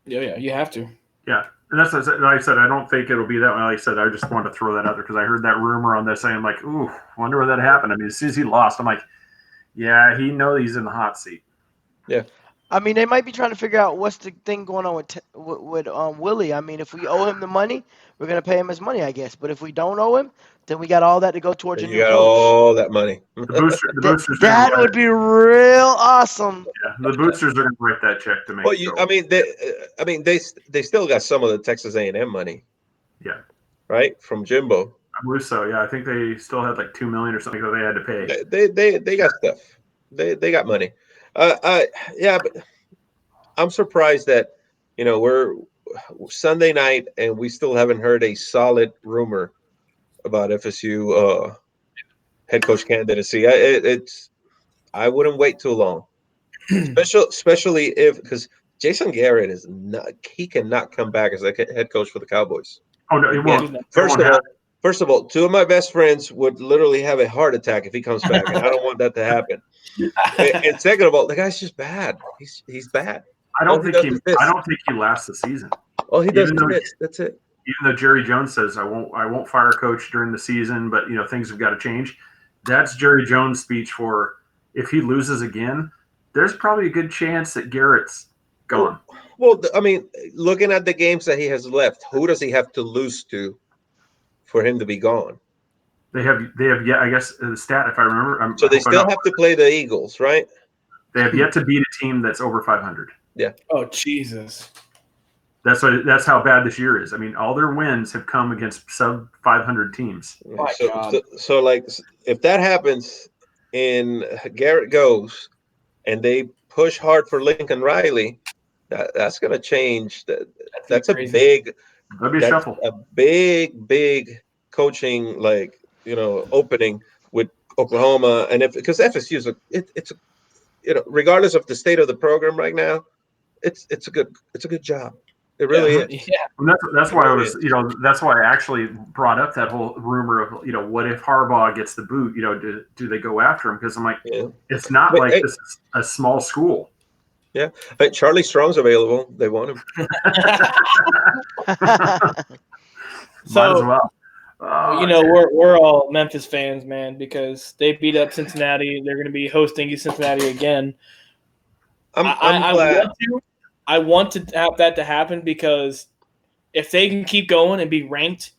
Yeah, you have to. Yeah, and that's like I said. I don't think it'll be that way. Like I said, I just wanted to throw that out there because I heard that rumor on this. Saying I'm like, ooh, wonder where that happened. I mean, as soon as he lost, I'm like, yeah, he knows he's in the hot seat. Yeah. I mean, they might be trying to figure out what's the thing going on with Willie. I mean, if we owe him the money, we're gonna pay him his money, I guess. But if we don't owe him, then we got all that to go towards a new You got coach. all that money. The boosters. That would be real awesome. Yeah, the boosters are going to write that check to make. Well, they still got some of the Texas A&M money. Yeah. Right from Jimbo. I believe so. Yeah, I think they still had like $2 million or something that they had to pay. They got stuff. They got money. Yeah, but I'm surprised that we're Sunday night and we still haven't heard a solid rumor about FSU head coach candidacy. I wouldn't wait too long, especially because Jason Garrett he cannot come back as a head coach for the Cowboys. Oh no, he won't. First of all, 2 of my best friends would literally have a heart attack if he comes back, and I don't want that to happen. And second of all, the guy's just bad. He's bad. I don't think he lasts the season. Oh, he does this. That's it. Even though Jerry Jones says I won't fire a coach during the season, but things have got to change. That's Jerry Jones' speech for if he loses again, there's probably a good chance that Garrett's gone. Well, I mean, looking at the games that he has left, who does he have to lose to for him to be gone? They have yet, I guess the stat, if I remember. So they still have to play the Eagles, right? They have yet to beat a team that's over 500. Yeah. Oh, Jesus. That's how bad this year is. I mean, all their wins have come against sub 500 teams. So like, if that happens and Garrett goes and they push hard for Lincoln Riley, that's going to change. That's a big. That'd be a shuffle. A big coaching opening with Oklahoma, and because FSU is it's regardless of the state of the program right now, it's a good job. It really is. Yeah. And that's why I was, that's why I actually brought up that whole rumor of, what if Harbaugh gets the boot? Do they go after him? Because I'm like, it's not like this is a small school. Yeah, hey, Charlie Strong's available. They want him. So, might as well. We're all Memphis fans, man, because they beat up Cincinnati. They're going to be hosting Cincinnati again. I'm glad. I want to have that to happen because if they can keep going and be ranked,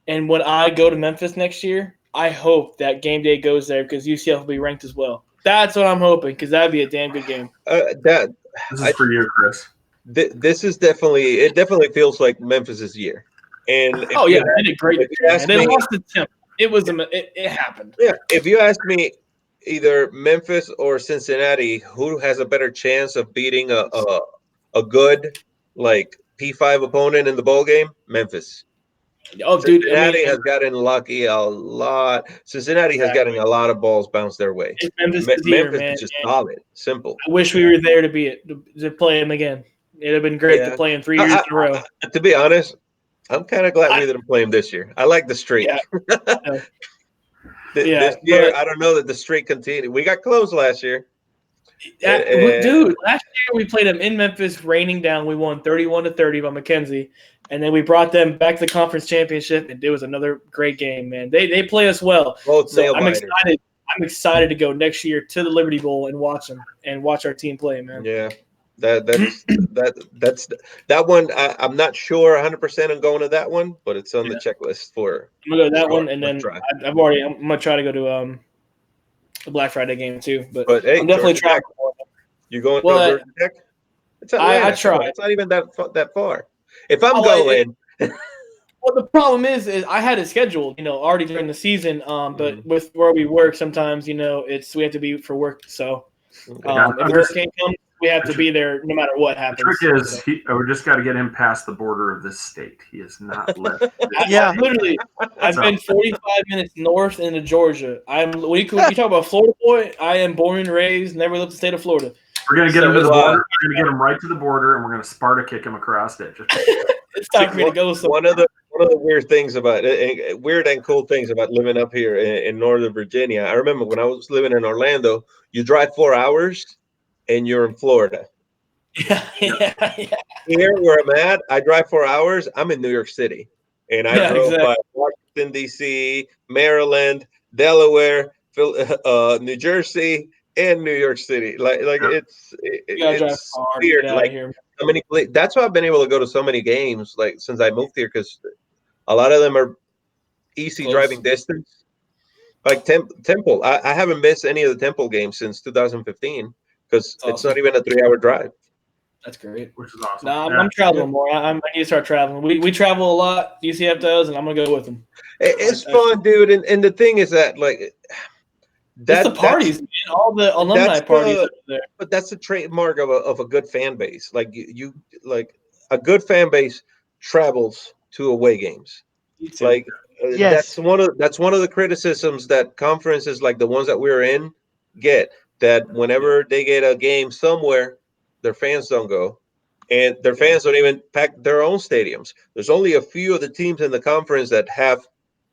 and when I go to Memphis next year, I hope that game day goes there because UCF will be ranked as well. That's what I'm hoping because that'd be a damn good game. This is for you, Chris. This is definitely feels like Memphis's year. And they did great. They lost the temp. It happened. Yeah, if you ask me, either Memphis or Cincinnati, who has a better chance of beating a good P5 opponent in the bowl game? Memphis. Oh, Cincinnati has gotten lucky a lot. Cincinnati has gotten a lot of balls bounced their way. Memphis is just solid, simple. I wish we were there to play him again. It'd have been great to play him 3 years in a row. To be honest, I'm kind of glad we didn't play him this year. I like the streak. Yeah. This year, I don't know that the streak continued. We got close last year. Dude, last year we played them in Memphis, raining down. We won 31-30 by McKenzie, and then we brought them back to the conference championship, and it was another great game, man. They play us well. So I'm excited. I'm excited to go next year to the Liberty Bowl and watch them and watch our team play, man. Yeah, that's that one. I'm not sure 100% on going to that one, but it's on the checklist for. I'm gonna go to that one, and then I'm gonna try to go to the Black Friday game too. But hey, I'm definitely trying. You going to Georgia Tech? It's Atlanta. I try. It's not even that far. If I'm going. Well, the problem is I had it scheduled, already during the season. But with where we work, sometimes, we have to be for work. So if hurricane comes, we have to be there no matter what happens. The trick is, we just got to get him past the border of this state. He is not left. Literally, I've been 45 minutes north into Georgia. When you talk about Florida boy, I am born and raised, never left the state of Florida. We're gonna get him to the border. We're gonna get him right to the border, and we're gonna Sparta kick him across it. It's time for me to go somewhere. One of the weird things about weird and cool things about living up here in Northern Virginia. I remember when I was living in Orlando, you drive 4 hours and you're in Florida. Yeah. Here where I'm at, I drive 4 hours. I'm in New York City, and I drove by Washington D.C., Maryland, Delaware, New Jersey, and New York City. Like it's weird. Like so many. That's why I've been able to go to so many games. Like since I moved here, because a lot of them are easy driving distance. Like Temple, I haven't missed any of the Temple games since 2015 because it's not even a 3-hour drive. That's great. Which is awesome. No, I'm traveling more. I need to start traveling. We travel a lot. UCF does, and I'm gonna go with them. It's fun, dude. And the thing is that that's the parties, man. All the alumni parties up there. But that's the trademark of a good fan base. Like you like a good fan base travels to away games. Like that's one of the criticisms that conferences like the ones that we're in get, that whenever they get a game somewhere, their fans don't go, and their fans don't even pack their own stadiums. There's only a few of the teams in the conference that have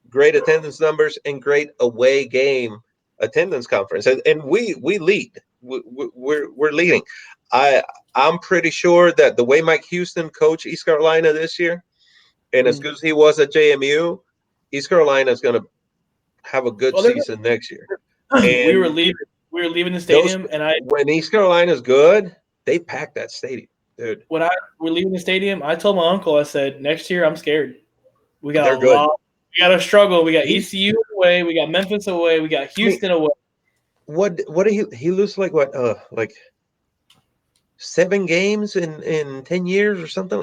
great attendance numbers and great away game attendance conference, and we lead. We're leading. I'm pretty sure that the way Mike Houston coached East Carolina this year, and as good as he was at JMU, East Carolina is going to have a good season next year. And we were leaving the stadium, when East Carolina is good, they pack that stadium, dude. When we're leaving the stadium, I told my uncle, I said, next year I'm scared. We got We got to struggle. We got ECU away. We got Memphis away. We got Houston away. What did he lose like 7 games in 10 years or something?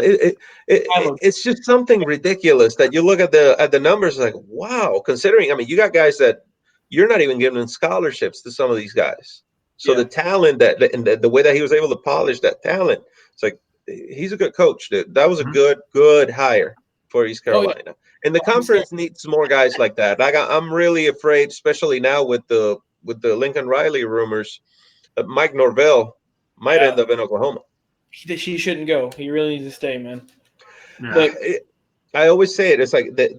It's just something ridiculous that you look at the numbers like, wow, considering, I mean, you got guys that you're not even giving scholarships to some of these guys. So the talent and the way that he was able to polish that talent, it's like he's a good coach, dude. That was a good hire for East Carolina. And the conference needs more guys like that. Like I'm really afraid, especially now with the Lincoln Riley rumors, that Mike Norvell might end up in Oklahoma. He shouldn't go. He really needs to stay, man. Yeah. But I always say it. It's like that.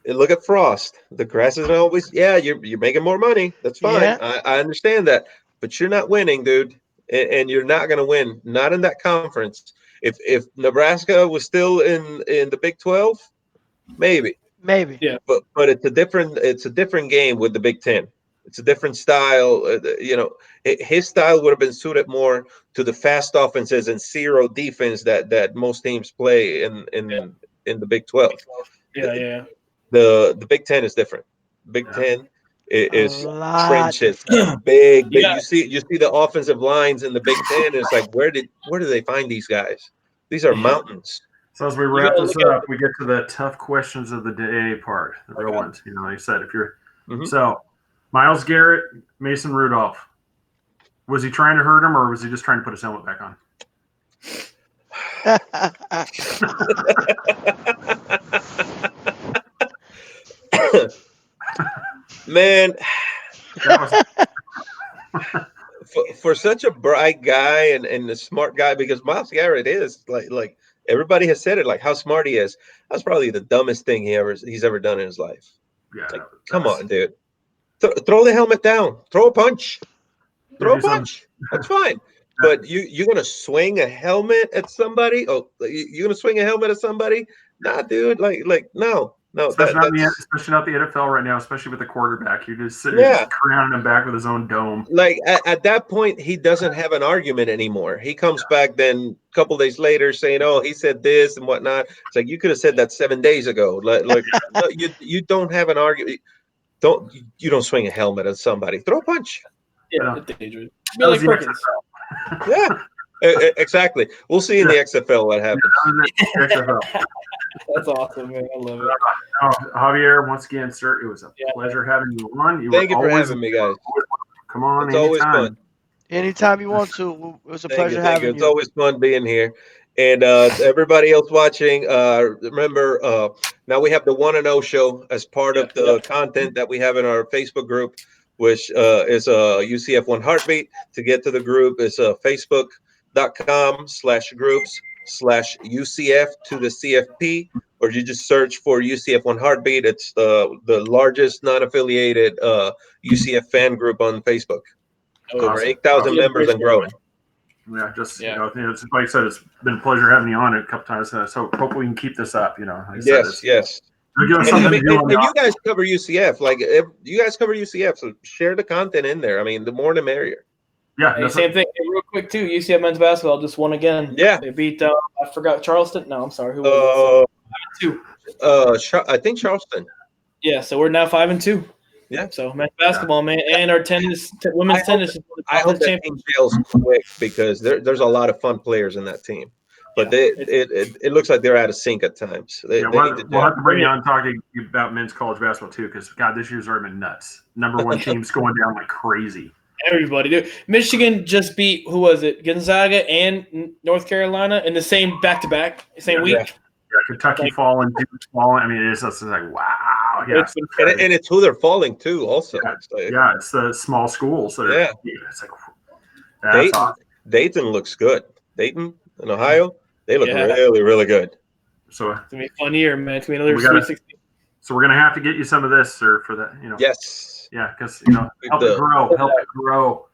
Look at Frost. The grass isn't always. Yeah, you're making more money. That's fine. Yeah. I understand that, but you're not winning, dude, and you're not going to win. Not in that conference. If Nebraska was still in the Big 12, maybe. Yeah. But it's a different game with the Big 10. It's a different style. His style would have been suited more to the fast offenses and zero defense that most teams play in the Big 12. Yeah. The Big 10 is different. Big 10 is trenches, big. Yeah. You see the offensive lines in the Big 10. It's like where do they find these guys? These are mountains. So as we wrap this up, we get to the tough questions of the day part, the real ones. Like I said, if you're so Myles Garrett, Mason Rudolph, was he trying to hurt him or was he just trying to put his helmet back on? Man, for such a bright guy and a smart guy, because Miles Garrett is like everybody has said it, like how smart he is. That's probably the dumbest thing he's ever done in his life. Yeah, It's like, come on, dude. Throw the helmet down. Throw a punch. Throw a punch. That's fine. But you're gonna swing a helmet at somebody? Oh, you're gonna swing a helmet at somebody? Nah, dude. Like no. Especially not the NFL right now, especially with the quarterback. You're just sitting just crowning him back with his own dome. Like at that point, he doesn't have an argument anymore. He comes back then a couple days later saying, "Oh, he said this and whatnot." It's like you could have said that 7 days ago. Like no, you don't have an argument. You don't swing a helmet at somebody. Throw a punch. Yeah, it's dangerous. Like Perkins. Yeah, exactly. We'll see in the XFL what happens. That's awesome, man. I love it. Javier, once again, sir, it was a pleasure having you on. Thank you for having me, guys. Come on, it's always fun. Anytime you want to. It was a pleasure having you. It's always fun being here. And everybody else watching, remember, now we have the 1-0 show as part of the content that we have in our Facebook group, which is UCF One Heartbeat. To get to the group, it's facebook.com/groups/UCF to the CFP, or you just search for UCF One Heartbeat. It's the largest non-affiliated UCF fan group on Facebook. Over 8,000 members and growing. Yeah, it's like I said, it's been a pleasure having you on it a couple times. So hopefully we can keep this up. Yes. And you guys cover UCF. Like you guys cover UCF, so share the content in there. I mean, the more the merrier. Yeah, same thing. Hey, real quick too. UCF men's basketball just won again. Yeah, they beat. I forgot Charleston. No, I'm sorry. Who was it? 5-2. I think Charleston. Yeah, so we're now 5-2. Yeah. So men's basketball, man, and our women's tennis. I hope that team fails quick because there's a lot of fun players in that team, but it looks like they're out of sync at times. We'll have to bring you on talking about men's college basketball too, because God, this year's already been nuts. Number one team's going down like crazy. Everybody, dude. Michigan just beat who was it? Gonzaga and North Carolina in the same back-to-back, same week. Yeah, Kentucky falling, Duke falling. I mean, it's like wow. Yeah, and it's who they're falling to also. It's the small schools that are. It's like Dayton looks good. Dayton in Ohio, they look really, really good. So it's gonna be a fun year, man. It's gonna be another Sweet 16. So we're gonna have to get you some of this, sir, for that. Yes. Yeah, because help it grow.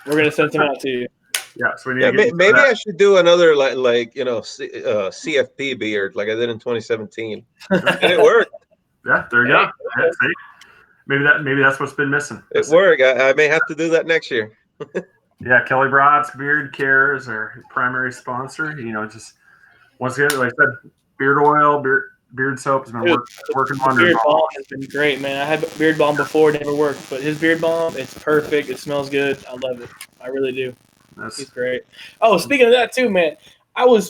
We're gonna send some out to you. Yeah, so we need maybe I should do another CFP beard like I did in 2017, and it worked. Yeah, there you go. Yeah, maybe that's what's been missing. It worked. I may have to do that next year. Yeah, Kelly Broad's Beard Care is our primary sponsor. Just once again, like I said, beard oil, beard soap has been working wonders. Beard balm has been great, man. I had beard balm before, it never worked, but his beard balm, it's perfect. It smells good. I love it. I really do. He's great. Oh, speaking of that too, man. We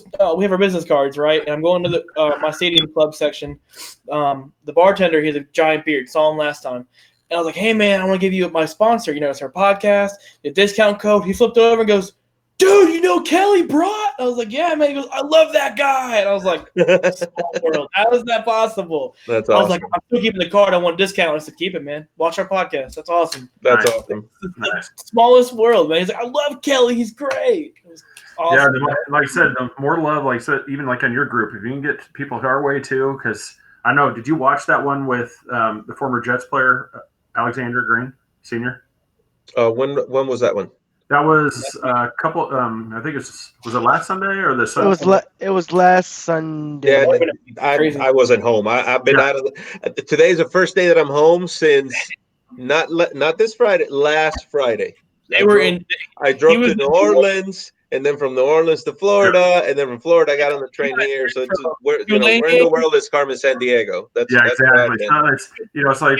have our business cards, right? And I'm going to my stadium club section. The bartender, he has a giant beard. Saw him last time. And I was like, hey, man, I want to give you my sponsor. It's our podcast, the discount code. He flipped over and goes, dude, Kelly Brott? I was like, yeah, man. He goes, I love that guy. And I was like, small world. How is that possible? That's awesome. I was like, I'm still keeping the card. I want a discount. I said, keep it, man. Watch our podcast. That's awesome. That's awesome. It's the smallest world, man. He's like, I love Kelly. He's great. Awesome. Yeah, like I said, the more love, like I said, even like on your group, if you can get people our way too, because I know, did you watch that one with the former Jets player, Alexander Green, Sr.? When was that one? That was a couple. I think was it last Sunday or the Sunday? It was last Sunday. Yeah, I wasn't home. I've been out of. Today's the first day that I'm home since not this Friday, last Friday. I drove to New Orleans. And then from New Orleans to Florida, and then from Florida, I got on the train here. So where in the world is Carmen San-Diego? Exactly. It's like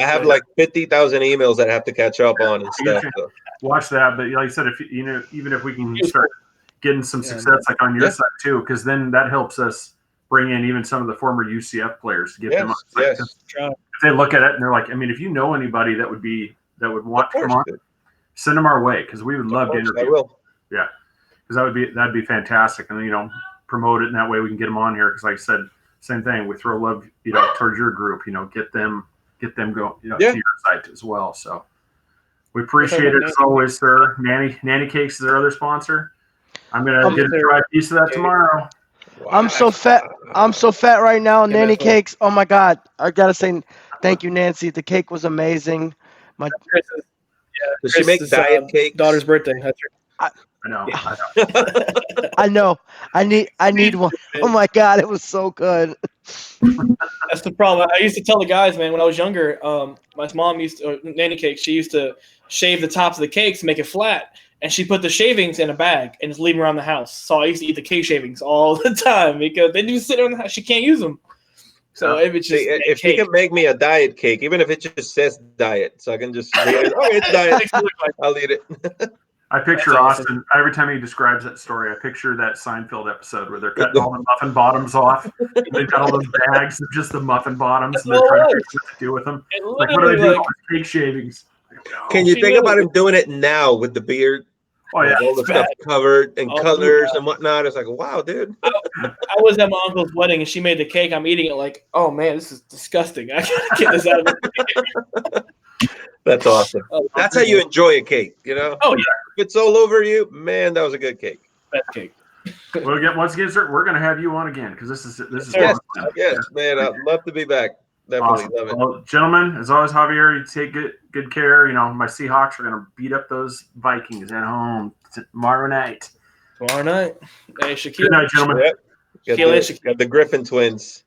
I have like 50,000 emails that I have to catch up on and stuff. So. Watch that, but like I said, if even if we can start getting some success like on your side too, because then that helps us bring in even some of the former UCF players to get them on. If they look at it and they're like, I mean, if you know anybody that would want to come on. Send them our way because we would love to interview. I will. Yeah, because that'd be fantastic, and promote it in that way. We can get them on here because, like I said, same thing. We throw love, towards your group. Get them go, to your site as well. So, We appreciate it as always, sir. Nanny Cakes is our other sponsor. I'm gonna get a try piece of that tomorrow. Wow. I'm so fat. I'm so fat right now. Nanny Cakes. Oh my God. I gotta say thank you, Nancy. The cake was amazing. Does she make diet cakes? Daughter's birthday. That's I know. I know. I need one. Oh my God, it was so good. That's the problem. I used to tell the guys, man, when I was younger, my mom used to, Nanny Cake, she used to shave the tops of the cakes, make it flat, and she put the shavings in a bag and just leave them around the house. So I used to eat the cake shavings all the time because they do sit around the house. She can't use them. So if it's just if you can make me a diet cake, even if it just says diet, so I can just read it. Oh, it's diet. I'll eat it. I picture Austin every time he describes that story. I picture that Seinfeld episode where they're cutting all the muffin bottoms off. They've got all those bags of just the muffin bottoms, and they're trying to figure out what to do with them. Like, what do I do with cake shavings? Can you think about him doing it now with the beard? Oh yeah, all the stuff covered in colors and whatnot. It's like, wow, dude. I was at my uncle's wedding and she made the cake. I'm eating it like, oh man, this is disgusting. I gotta get this out of the That's awesome. That's how you enjoy a cake, you know? Oh yeah. If it's all over you, man, that was a good cake. Best cake. We'll get once again, sir. We're gonna have you on again because this is yes, man. I'd love to be back. Definitely love it. Well, gentlemen, as always, Javier, you take good care. You know, my Seahawks are gonna beat up those Vikings at home tomorrow night. Hey, Shaquille. Good night, gentlemen. Yep. Got the Griffin twins.